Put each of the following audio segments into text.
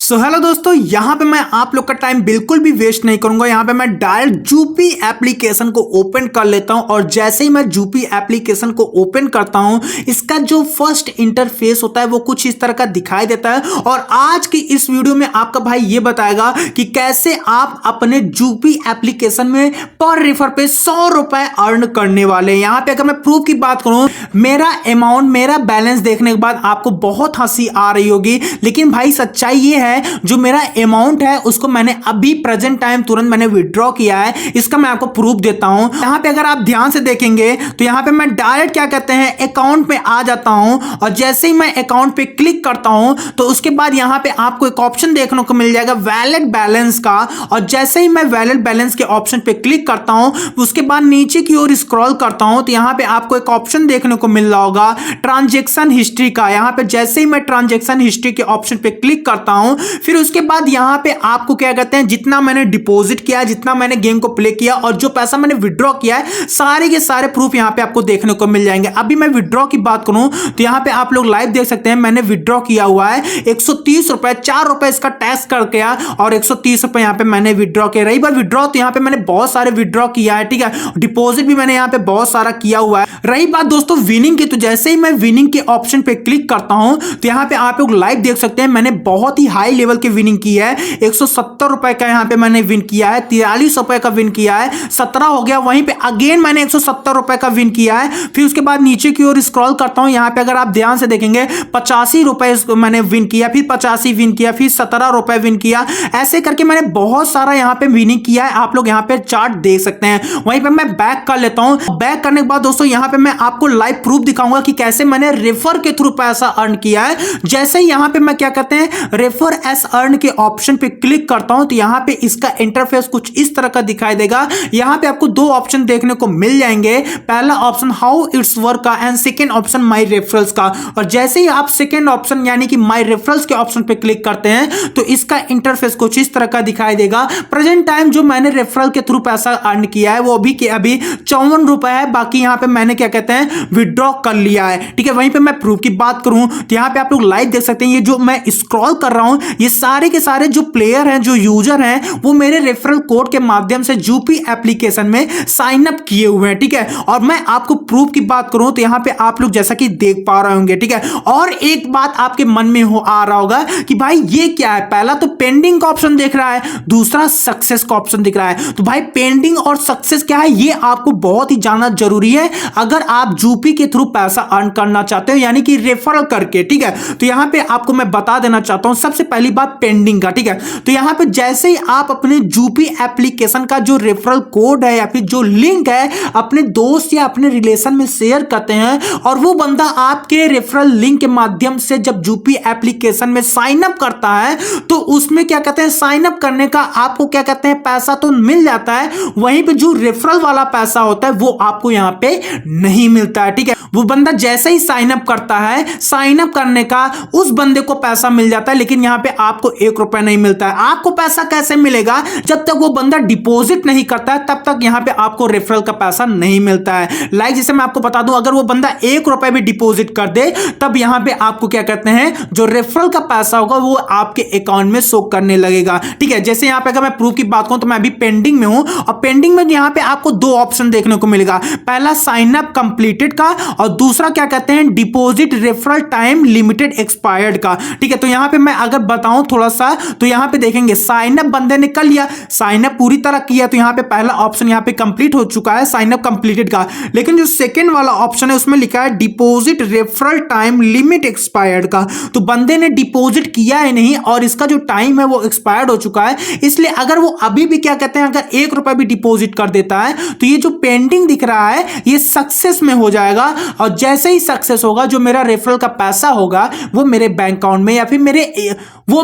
Hello दोस्तों, यहाँ पे मैं आप लोग का टाइम बिल्कुल भी वेस्ट नहीं करूंगा। यहाँ पे मैं डायरेक्ट जूपी एप्लीकेशन को ओपन कर लेता हूँ और जैसे ही मैं जूपी एप्लीकेशन को ओपन करता हूँ, इसका जो फर्स्ट इंटरफेस होता है वो कुछ इस तरह का दिखाई देता है। और आज की इस वीडियो में आपका भाई ये बताएगा कि कैसे आप अपने जूपी एप्लीकेशन में पर रेफर पे 100 रुपए अर्न करने वाले हैं। यहाँ पे अगर मैं प्रूफ की बात करूँ, मेरा अमाउंट, मेरा बैलेंस देखने के बाद आपको बहुत हंसी आ रही होगी, लेकिन भाई सच्चाई ये है जो मेरा अमाउंट है उसको मैंने अभी प्रेजेंट टाइम तुरंत मैंने विड्रॉ किया है। इसका मैं आपको प्रूफ देता हूं। यहां पे अगर आप ध्यान से देखेंगे तो यहां पे मैं डायरेक्ट क्या कहते हैं अकाउंट पे आ जाता हूं और जैसे ही मैं अकाउंट पे क्लिक करता हूं तो उसके बाद यहां पे आपको एक ऑप्शन देखने को मिल जाएगा वैलिड बैलेंस का। और जैसे ही मैं वैलिड बैलेंस के ऑप्शन पे क्लिक करता हूं उसके बाद नीचे की ओर स्क्रॉल करता हूं तो यहां पे आपको एक ऑप्शन देखने को मिल रहा होगा ट्रांजैक्शन हिस्ट्री का। यहां पे जैसे ही मैं ट्रांजैक्शन हिस्ट्री के ऑप्शन पे क्लिक करता हूं, फिर उसके बाद यहां पे आपको क्या कहते हैं जितना मैंने डिपॉजिट किया, जितना मैंने गेम को प्ले किया और जो पैसा मैंने विड्रॉ किया है, सारे के सारे प्रूफ यहां पे आपको देखने को मिल जाएंगे। अभी मैं विड्रॉ की बात करूं तो यहां पे आप लोग लाइव देख सकते हैं मैंने विड्रॉ किया हुआ है 130 रुपए, 4 रुपए इसका टैक्स करके और 130 रुपए यहां पे मैंने विड्रॉ किया। रही बात विड्रॉ तो यहां पे मैंने बहुत सारे विड्रॉ किया है, ठीक है। डिपॉजिट भी मैंने यहां पे बहुत सारा किया हुआ है। रही बात दोस्तों विनिंग की, तो जैसे ही मैं विनिंग के ऑप्शन पे क्लिक करता हूं तो यहां पे आप लोग लाइव देख सकते हैं मैंने बहुत ही हाई लेवल की विनिंग की है। 170 रुपए का यहां पे मैंने विन किया है, 43 रुपए का विन किया है, 17 हो गया। वहीं पे अगेन मैंने 170 रुपए का विन किया है। फिर उसके बाद नीचे की ओर स्क्रॉल करता हूं, यहां पे अगर आप ध्यान से देखेंगे 85 रुपए मैंने विन किया, फिर 85 विन किया, फिर 17 रुपए विन किया। ऐसे करके मैंने बहुत सारा यहां पे विनिंग किया है। आप लोग यहां पे चार्ट देख सकते हैं। वहीं पे मैं बैक कर लेता हूं। बैक करने के बाद दोस्तों यहां पे मैं आपको लाइव प्रूफ दिखाऊंगा कि कैसे मैंने रेफर के थ्रू पैसा अर्न किया है। जैसे ही यहां पे मैं क्या कहते हैं रेफर एस अर्न के ऑप्शन पे क्लिक करता हूं तो यहां पे इसका इंटरफेस कुछ इस तरह का दिखाई देगा। यहां पे आपको दो ऑप्शन देखने को मिल जाएंगे। पहला ऑप्शन हाउ इट्स वर्क का and second option my referrals का। और जैसे ही आप सेकंड ऑप्शन यानी कि माय रेफरल्स के ऑप्शन पे क्लिक करते हैं तो इसका इंटरफेस कुछ इस तरह का दिखाई देगा। प्रेजेंट टाइम जो मैंने रेफरल के थ्रू पैसा अर्न किया है वो अभी के अभी 54 रुपए है। बाकी यहां पे मैंने क्या कहते हैं विड्रॉ कर लिया है, ठीक है। वहीं पे मैं प्रूफ की बात करूं तो यहां पे आप लोग लाइव देख सकते हैं ये जो मैं स्क्रॉल कर रहा हूं ये सारे के सारे जो प्लेयर हैं, जो यूजर हैं, वो मेरे रेफरल कोड के माध्यम से जूपी एप्लीकेशन में साइन अप किए हुए हैं, ठीक है। और मैं आपको प्रूफ की बात करूं तो यहां पे आप लोग जैसा कि देख पा रहे होंगे, ठीक है। और एक बात आपके मन में आ रहा होगा कि भाई ये क्या है, पहला तो पेंडिंग का ऑप्शन दिख रहा है, दूसरा सक्सेस का ऑप्शन दिख रहा है। तो भाई पेंडिंग और सक्सेस क्या है ये आपको बहुत ही जानना जरूरी है अगर आप जूपी के थ्रू पैसा अर्न करना चाहते हो, यानी कि रेफरल करके, ठीक है। तो यहां पे आपको मैं बता देना चाहता हूं सबसे पहली बात पेंडिंग का, ठीक है। तो यहां पे जैसे ही आप अपने जूपी एप्लीकेशन का जो रेफरल कोड है या फिर जो लिंक है अपने दोस्त या अपने रिलेशन में शेयर करते हैं और वो बंदा आपके रेफरल लिंक के माध्यम से जब जूपी एप्लीकेशन में साइन अप करता है तो उसमें क्या कहते हैं साइन अप करने का आपको क्या कहते हैं पैसा तो मिल जाता है, वहीं पे जो रेफरल वाला पैसा होता है वो आपको यहां पे नहीं मिलता है, ठीक है। वो बंदा जैसे ही साइन अप करता है, साइन अप करने का उस बंदे को पैसा मिल जाता है, लेकिन यहां पे आपको 1 रुपया नहीं मिलता है। आपको पैसा कैसे मिलेगा, जब तक वो बंदा डिपॉजिट नहीं करता है तब तक यहां पे आपको रेफरल का पैसा नहीं मिलता है। लाइक जैसे मैं आपको बता दूं अगर वो बंदा 1 रुपया भी डिपॉजिट कर दे तब यहां पे आपको क्या कहते हैं जो रेफरल का पैसा होगा वो आपके अकाउंट में शो करने लगेगा, ठीक है। जैसे यहां पे अगर मैं प्रूफ की बात करूं तो मैं अभी पेंडिंग में हूं और पेंडिंग में यहां पे आपको दो ऑप्शन देखने को मिलेगा, पहला साइन अप कंप्लीटेड का और दूसरा क्या कहते हैं deposit referral time limited expired का, ठीक है। तो यहां पे मैं अगर बताऊं थोड़ा सा तो यहां पे देखेंगे साइन अप बंदे ने कर लिया, साइन अप पूरी तरह किया तो यहां पे पहला ऑप्शन यहां पे कंप्लीट हो चुका है साइन अप कंप्लीटेड का। लेकिन जो सेकंड वाला ऑप्शन है उसमें लिखा है deposit referral time limit expired का। तो बंदे ने डिपॉजिट किया है नहीं और इसका जो टाइम है वो एक्सपायर्ड हो चुका है, इसलिए अगर वो अभी भी क्या कहते हैं अगर 1 रुपया भी डिपॉजिट कर देता है तो ये जो पेंडिंग दिख रहा है ये सक्सेस में हो जाएगा। और जैसे ही सक्सेस होगा जो मेरा रेफरल का पैसा होगा वो मेरे बैंक अकाउंट में या फिर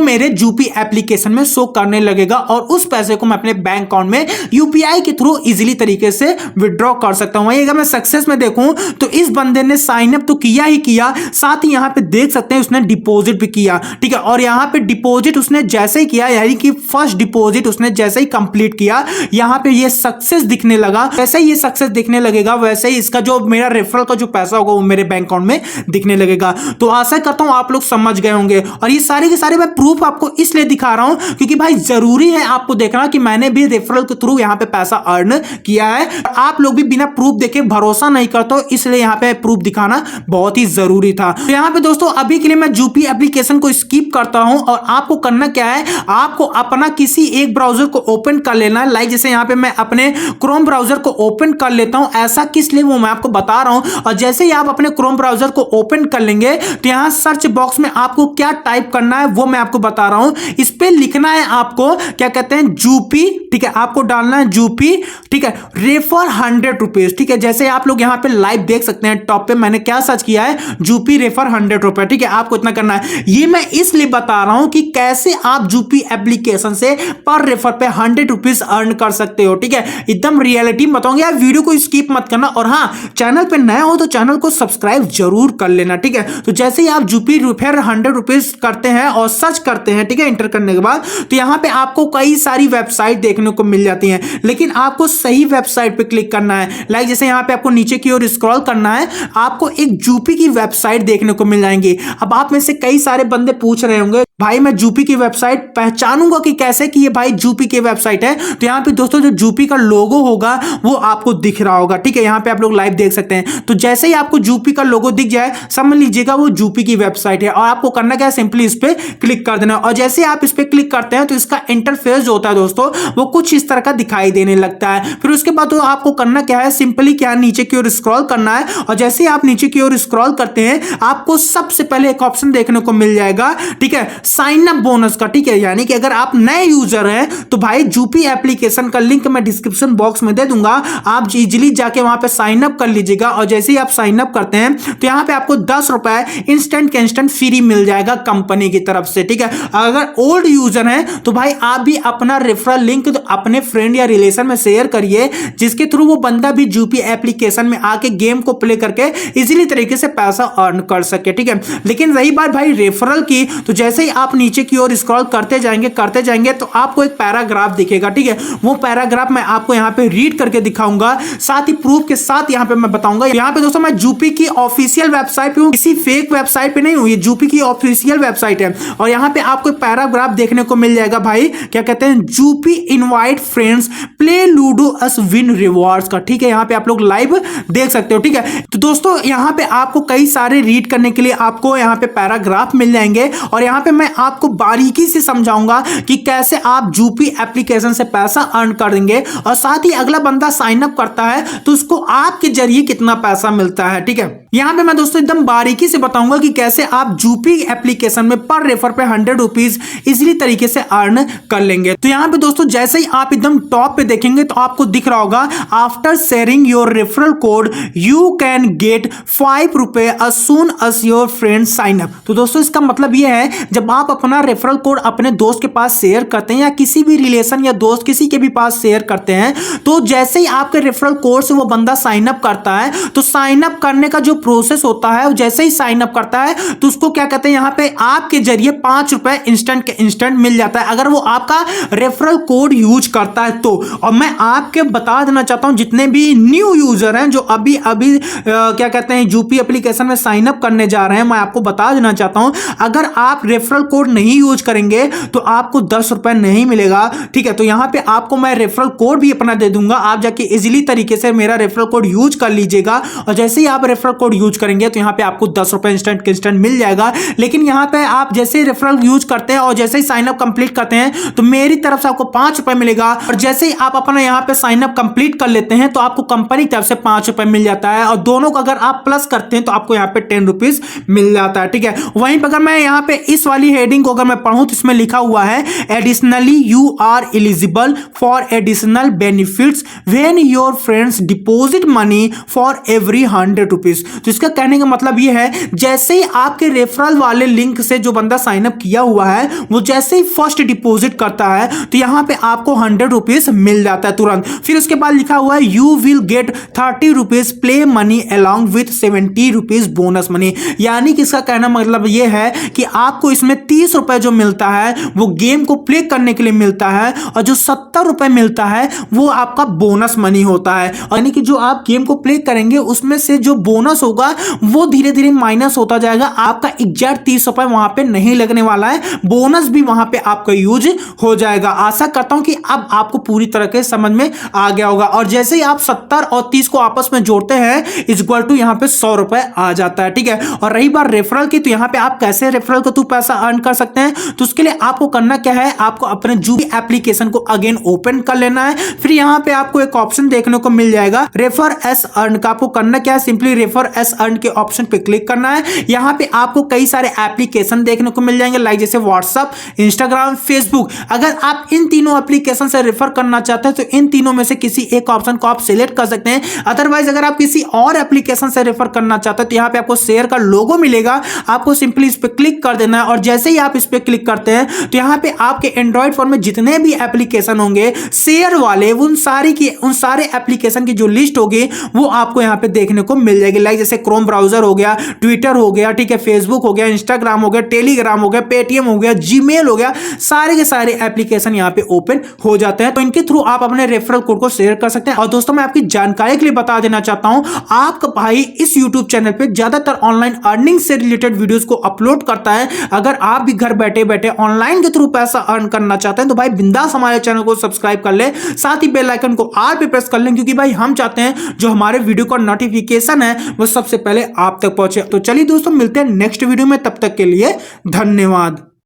मेरे जूपी एप्लीकेशन में शो करने लगेगा और उस पैसे को मैं अपने बैंक अकाउंट में यूपीआई के थ्रू इजीली तरीके से विड्रॉ कर सकता हूं। वहीं अगर मैं सक्सेस में देखूं तो इस बंदे ने साइन अप तो किया ही किया, साथ ही यहां पे देख सकते हैं उसने डिपॉजिट भी किया, ठीक है। और यहां पे डिपॉजिट उसने जैसे ही किया यानी कि फर्स्ट डिपॉजिट उसने जैसे ही कंप्लीट किया यहां पे ये सक्सेस दिखने लगा। वैसे ही ये सक्सेस दिखने लगेगा वैसे ही इसका जो मेरा रेफरल का जो पैसा होगा वो मेरे बैंक अकाउंट में दिखने लगेगा। तो आशा करता हूं आप लोग समझ गए होंगे और ये सारे के सारे मैं प्रूफ आपको इसलिए दिखा रहा हूं क्योंकि भाई जरूरी है आपको देखना कि मैंने भी रेफरल के थ्रू यहां पे पैसा अर्न किया है। आप लोग भी बिना प्रूफ देखे भरोसा नहीं करते हो, इसलिए यहां पे प्रूफ दिखाना बहुत ही जरूरी था। तो यहां पे दोस्तों अभी के लिए मैं जूपी एप्लीकेशन को स्किप करता हूं और आपको करना क्या है, आपको अपना किसी एक ब्राउजर को ओपन कर लेना है। लाइक जैसे यहां पे मैं अपने क्रोम ब्राउजर को ओपन कर लेता हूं, ऐसा किस लिए वो मैं आपको बता रहा हूं। और जैसे ही आप अपने क्रोम ब्राउजर को ओपन कर लेंगे तो यहां सर्च बॉक्स में आपको क्या टाइप करना है वो मैं आपको बता रहा हूं। इस पे लिखना है आपको क्या कहते हैं जूपी, ठीक है, आपको डालना है जूपी, ठीक है, रेफर 100 रुपीज, ठीक है। जैसे आप लोग यहां पे लाइव देख सकते हैं टॉप पे मैंने क्या सर्च किया है, जूपी रेफर 100 रुपए, ठीक है। आपको इतना करना है। ये मैं इसलिए बता रहा हूं कि कैसे आप जूपी एप्लीकेशन से पर रेफर पे 100 रुपीज अर्न कर सकते हो, ठीक है। एकदम रियलिटी में बताऊंगा यार, वीडियो को स्किप मत करना। और हाँ, चैनल पे नया हो तो चैनल को सब्सक्राइब जरूर कर लेना, ठीक है। तो जैसे ही आप जूपी रेफर 100 रुपीज करते हैं और सर्च करते हैं, ठीक है, इंटर करने के बाद, तो यहां पे आपको कई सारी वेबसाइट देखने को मिल जाती हैं, लेकिन आपको सही वेबसाइट पे क्लिक करना है। लाइक जैसे यहां पे आपको नीचे की ओर स्क्रॉल करना है, आपको एक जूपी की वेबसाइट देखने को मिल जाएंगी। अब आप में से कई सारे बंदे पूछ रहे होंगे भाई मैं जूपी की वेबसाइट पहचानूंगा कि कैसे कि ये भाई जूपी की वेबसाइट है। तो यहाँ पे दोस्तों जो जूपी का लोगो होगा वो आपको दिख रहा होगा, ठीक है। यहाँ पे आप लोग लाइव देख सकते हैं। तो जैसे ही आपको जूपी का लोगो दिख जाए समझ लीजिएगा वो जूपी की वेबसाइट है। और आपको करना क्या है, सिंपली इस पे क्लिक कर देना। और जैसे आप इस पे क्लिक करते हैं तो इसका इंटरफेस जो होता है दोस्तों वो कुछ इस तरह का दिखाई देने लगता है। फिर उसके बाद तो आपको करना क्या है, सिंपली क्या नीचे की ओर स्क्रॉल करना है। और जैसे ही आप नीचे की ओर स्क्रॉल करते हैं आपको सबसे पहले एक ऑप्शन देखने को मिल जाएगा, ठीक है, साइन अप बोनस का, ठीक है। यानी कि अगर आप नए यूजर हैं तो भाई जूपी एप्लीकेशन का लिंक मैं डिस्क्रिप्शन बॉक्स में दे दूंगा, आप इजीली जाके वहां पे साइन अप कर लीजिएगा। और जैसे ही आप साइन अप करते हैं तो यहां पे आपको 10 रुपए इंस्टेंट के इंस्टेंट फ्री मिल जाएगा कंपनी की तरफ से, ठीक है। अगर ओल्ड यूजर हैं तो भाई आप भी अपना रेफरल लिंक तो अपने फ्रेंड या रिलेशन में शेयर करिए, जिसके थ्रू वो बंदा भी जूपी एप्लीकेशन में आके गेम को प्ले करके इजीली तरीके से पैसा अर्न कर सके, ठीक है। लेकिन रही बात भाई रेफरल की, तो जैसे ही आप नीचे की ओर स्क्रॉल करते जाएंगे तो आपको एक पैराग्राफ दिखेगा, ठीक है। वो पैराग्राफ मैं आपको यहां पे रीड करके दिखाऊंगा, साथ ही प्रूफ के साथ यहां पे मैं बताऊंगा। यहां पे दोस्तों मैं जूपी की ऑफिशियल वेबसाइट पे हूं, किसी फेक वेबसाइट पे नहीं हूं, ये जूपी की ऑफिशियल वेबसाइट है। और यहां पे आपको पैराग्राफ देखने को मिल जाएगा भाई, क्या कहते हैं, Zupee invite friends play ludo us win rewards का, ठीक है। यहां पे आप लोग लाइव देख सकते हो, ठीक है। तो दोस्तों यहां पे आपको कई सारे रीड करने के लिए आपको यहां पे पैराग्राफ मिल जाएंगे और यहां पे मैं आपको बारीकी से समझाऊंगा कि कैसे आप जूपी एप्लीकेशन से पैसा अर्न करेंगे। और साथ ही अगला बंदा साइन अप करता है तो उसको आपके जरिए कितना पैसा मिलता है, ठीक है। यहां पे मैं दोस्तों एकदम बारीकी से बताऊंगा कि कैसे आप जूपी एप्लीकेशन में पर रेफर पे 100 रुपीज इजीली तरीके से अर्न कर लेंगे। तो यहां पे दोस्तों जैसे ही आप एकदम टॉप पे देखेंगे तो आपको दिख रहा होगा, after sharing your referral code you can get 5 रुपए as soon as your friends sign up। तो दोस्तों इसका मतलब यह है जब आप अपना रेफरल कोड अपने दोस्त के पास शेयर करते हैं या किसी भी रिलेशन या दोस्त किसी के भी पास शेयर करते हैं, तो जैसे ही आपके रेफरल कोड से वो बंदा साइन अप करता है तो साइन अप करने का जो प्रोसेस होता है, जैसे ही साइन अप करता है तो उसको क्या कहते हैं, यहां पे आपके जरिए 5 रुपए इंस्टेंट के इंस्टेंट मिल जाता है अगर वो आपका रेफरल कोड यूज करता है तो। और मैं आपके बता देना चाहता हूं जितने भी न्यू यूजर हैं जो अभी क्या कहते हैं जूपी एप्लीकेशन में साइन अप करने जा रहे हैं, मैं आपको बता देना चाहता हूं अगर आप रेफरल कोड नहीं यूज करेंगे तो आपको 10 रुपए नहीं मिलेगा, ठीक है। तो यहां पे आपको मैं रेफरल कोड भी अपना दे दूंगा, आप जाके इजीली तरीके से मेरा रेफरल कोड यूज कर लीजिएगा। और जैसे ही आप रेफरल कोड यूज करेंगे तो यहां पे आपको 10 रुपए इंस्टेंट के इंस्टेंट मिल जाएगा। लेकिन यहां पे आप जैसे ही रेफरल यूज करते हैं और जैसे ही साइन अप कंप्लीट करते हैं तो मेरी तरफ से आपको 5 रुपए मिलेगा। और जैसे ही आप अपना यहां पे साइन अप कंप्लीट कर लेते हैं तो आपको कंपनी की तरफ से 5 रुपए मिल जाता है। और दोनों को अगर आप प्लस करते हैं तो आपको यहां पे 10 रुपीज मिल जाता है, ठीक है। वहीं पर अगर मैं यहां पे इस वाली हेडिंग को अगर मैं पढ़ूं तो इसमें लिखा हुआ है additionally you are eligible for additional benefits when your friends deposit money for every 100 rupees. तो इसका कहने का मतलब यह है जैसे ही आपके रेफरल वाले लिंक से जो बंदा साइन अप किया हुआ है वो जैसे ही फर्स्ट डिपॉजिट करता है तो यहां पे आपको 100 रुपीज मिल जाता है तुरंत। फिर उसके बाद लिखा हुआ है you will get 30 rupees play money along with 70 rupees bonus money. यानी कि इसका कहना मतलब यह है कि आपको इसमें 30 रुपए जो मिलता है वो गेम को प्ले करने के लिए मिलता है और जो 70 रुपए मिलता है वो आपका बोनस मनी होता है। यानी कि जो आप गेम को प्ले करेंगे उसमें से जो बोनस होगा वो धीरे धीरे माइनस होता जाएगा, आपका एग्जैक्ट 30 रुपए वहां पे नहीं लगने वाला है, बोनस भी वहां पे आपका यूज हो जाएगा। आशा करता हूं कि अब आपको पूरी तरह के समझ में आ गया होगा। और जैसे ही आप 70 और 30 को आपस में जोड़ते हैं इक्वल टू यहां पे 100 रुपए आ जाता है, ठीक है। और रही बात रेफरल की, तो यहां पे आप कैसे रेफरल को पैसा अर्न कर सकते हैं, तो उसके लिए आपको करना क्या है, आपको अपने जूबी एप्लीकेशन को अगेन ओपन कर लेना है। फिर यहां पे आपको एक ऑप्शन देखने को मिल जाएगा रेफर एस अर्न का। आपको करना क्या है, सिंपली रेफर एस अर्न के ऑप्शन पे क्लिक करना है। यहां पे आपको कई सारे एप्लीकेशन देखने को मिल जाएंगे, लाइक जैसे व्हाट्सएप, इंस्टाग्राम, फेसबुक। अगर आप इन तीनों एप्लीकेशन से रेफर करना चाहते हैं तो इन तीनों में से किसी एक ऑप्शन को आप सिलेक्ट कर सकते हैं। अदरवाइज अगर आप किसी और एप्लीकेशन से रेफर करना चाहते हैं तो यहां पे आपको शेयर का लोगो मिलेगा, आपको सिंपली इस पे क्लिक कर देना है। और जैसे ही आप इस पे क्लिक करते हैं तो यहां पे आपके एंड्रॉइड फोन में जितने भी एप्लीकेशन होंगे शेयर वाले, उन सारे एप्लीकेशन की जो लिस्ट होगी वो आपको यहां पे देखने को मिल जाएगी। लाइक जैसे क्रोम ब्राउजर हो गया, ट्विटर हो गया, ठीक है, फेसबुक हो गया, इंस्टाग्राम हो गया, टेलीग्राम हो गया, पेटीएम हो गया, जीमेल हो गया, सारे के सारे एप्लीकेशन यहां पे ओपन हो जाते हैं। तो इनके थ्रू आप अपने रेफरल कोड को शेयर कर सकते हैं। और दोस्तों मैं आपकी जानकारी के लिए बता देना चाहता हूं, आपका भाई इस यूट्यूब चैनल पे ज्यादातर ऑनलाइन अर्निंग से रिलेटेड वीडियोस को अपलोड करता है। अगर आप भी घर बैठे बैठे ऑनलाइन के थ्रू पैसा अर्न करना चाहते हैं तो भाई बिंदास हमारे चैनल को सब्सक्राइब कर ले, साथ ही बेल आइकन को ऑल पे प्रेस कर लें, क्योंकि भाई हम चाहते हैं जो हमारे वीडियो का नोटिफिकेशन है वो सबसे पहले आप तक पहुंचे। तो चलिए दोस्तों मिलते हैं नेक्स्ट वीडियो में, तब तक के लिए धन्यवाद।